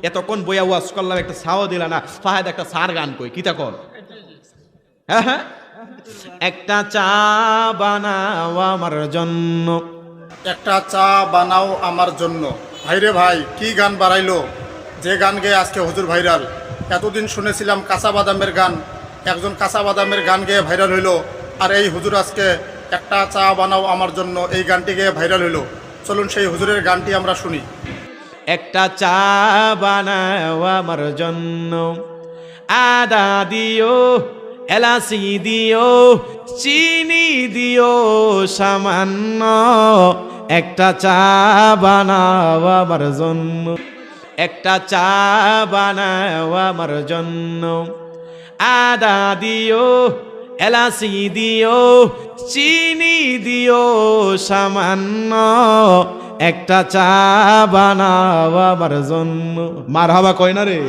এতক্ষণ বইয়া ওয়াজ করলাম, একটা ছাও দিলা না, ফাহাদ একটা সার গান কই কিতা কর। হ্যাঁ হ্যাঁ, একটা চা বানাও আমার জন্য, একটা চা বানাও আমার জন্য। ভাইরে ভাই, কি গান বাড়াইলো, যে গান গেয়ে আজকে হুজুর ভাইরাল। এতদিন শুনেছিলাম কাঁচা বাদামের গান, একজন কাঁচা বাদামের গান গেয়ে ভাইরাল হইলো, আর এই হুজুর আজকে একটা চা বানাও আমার জন্য এই গানটি গেয়ে ভাইরাল হইলো। চলুন সেই হুজুরের গানটি আমরা শুনি। একটা চা বানাও আমার জন্য, আদা দিও, এলাচি দিও, চিনি দিও সামান্য, একটা চা বানাও আমার জন্য, একটা চা বানাও আমার জন্য, আদা দিও, এলাচি দিও, চিনি দিও সামান্য, একটা চা বানাও আমার জন্য। মারহাবা কয় না রে।